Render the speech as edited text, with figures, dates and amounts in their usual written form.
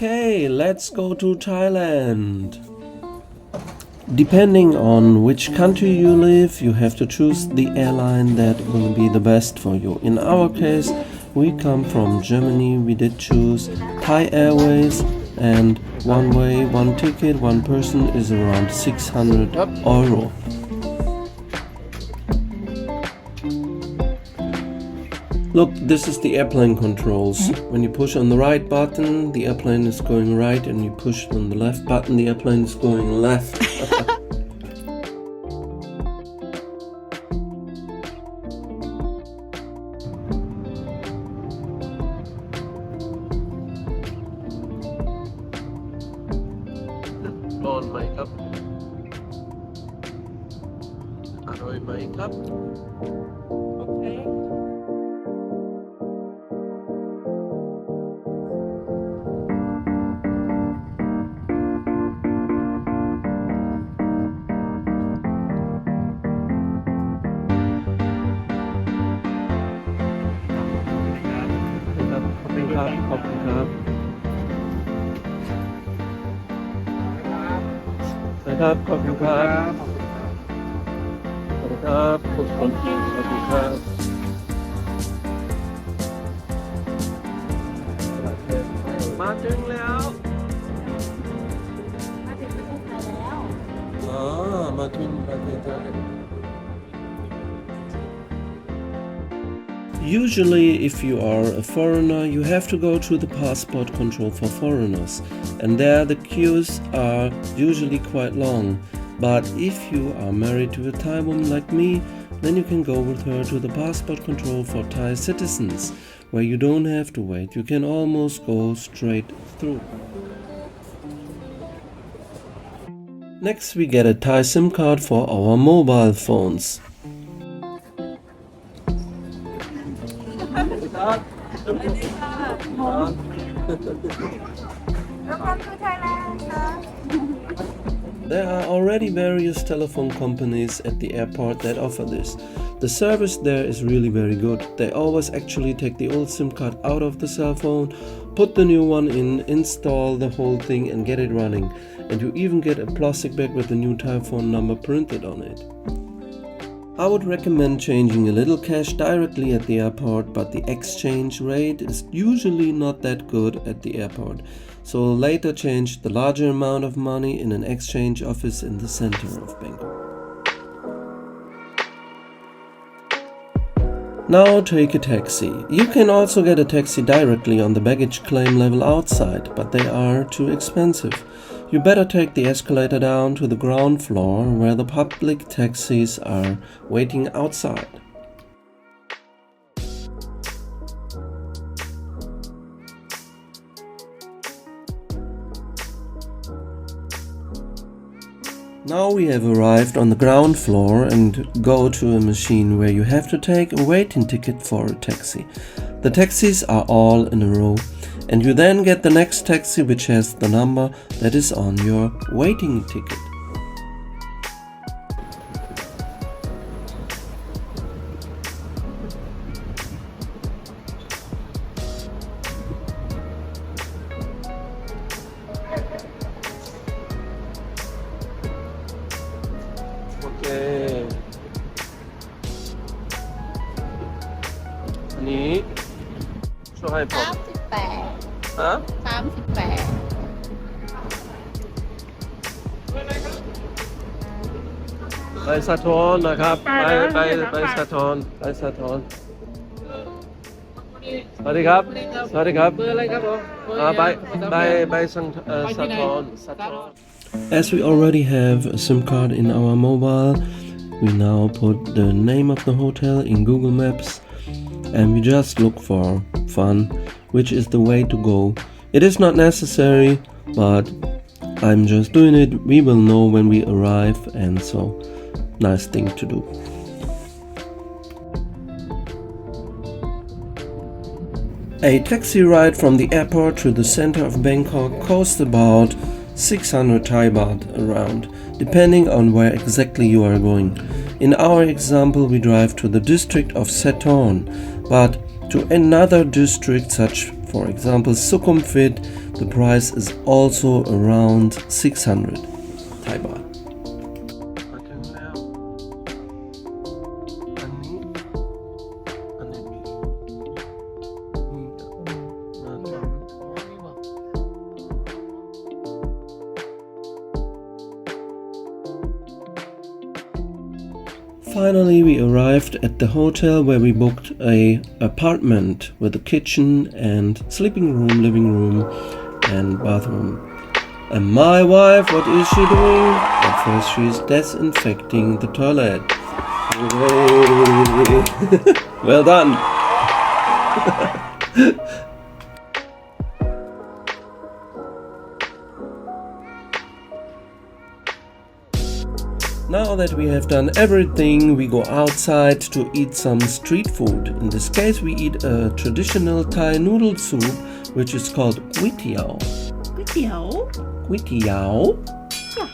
Okay, let's go to Thailand. Depending on which country you live, you have to choose the airline that will be the best for you. In our case, we come from Germany. We did choose Thai Airways, and one way, one ticket, one person is around 600 euro. Look, this is the airplane controls. When you push on the right button, the airplane is going right, and you push on the left button, the airplane is going left. On my cup. Aroy my cup. Okay.ขอบคุณครับนะครับขอบคุณครับขอบคุณครับขอบคุณครับมาถึงแล้วมาถึงประเทศไทย Usually, if you are a foreigner, you have to go to the passport control for foreigners, and there the queues are usually quite long. But if you are married to a Thai woman like me, then you can go with her to the passport control for Thai citizens, where you don't have to wait. You can almost go straight through. Next, we get a Thai SIM card for our mobile phones. There are already various telephone companies at the airport that offer this. The service there is really very good. They always actually take the old SIM card out of the cell phone, put the new one in, install the whole thing and get it running. And you even get a plastic bag with the new Thai phone number printed on it. I would recommend changing a little cash directly at the airport, but the exchange rate is usually not that good at the airport. So later change the larger amount of money in an exchange office in the center of Bangkok. Now take a taxi. You can also get a taxi directly on the baggage claim level outside, but they are too expensive. You better take the escalator down to the ground floor where the public taxis are waiting outside. Now we have arrived on the ground floor and go to a machine where you have to take a waiting ticket for a taxi. The taxis are all in a row, and you then get the next taxi which has the number that is on your waiting ticket. Okay. อันนี้ช่วยผม38ฮะ38ไปสะท้อนนะครับไปสะท้อนสวัสดีครับเบอร์อะไรครับผมไปสะท้อน As we already have a SIM card in our mobile, we now put the name of the hotel in Google Maps and we just look for fun, which is the way to go. It is not necessary, but I'm just doing it. We will know when we arrive, and so nice thing to do. A taxi ride from the airport to the center of Bangkok costs about 600 Thai baht around, depending on where exactly you are going. In our example, we drive to the district of Sathorn, but to another district such, for example, Sukhumvit, The price is also around 600 Thai baht. มาถึงแล้ว อันนี้มีมาทำ Finally, we arrived at the hotel where we booked a apartment with a kitchen and sleeping room, living room, and bathroom. And my wife, what is she doing? At first, she is disinfecting the toilet. Yay. Well done. Now that we have done everything, we go outside to eat some street food. In this case, we eat a traditional Thai noodle soup, which is called kway teow.ก๋วยเตี๋ยว Kway teow. Yeah.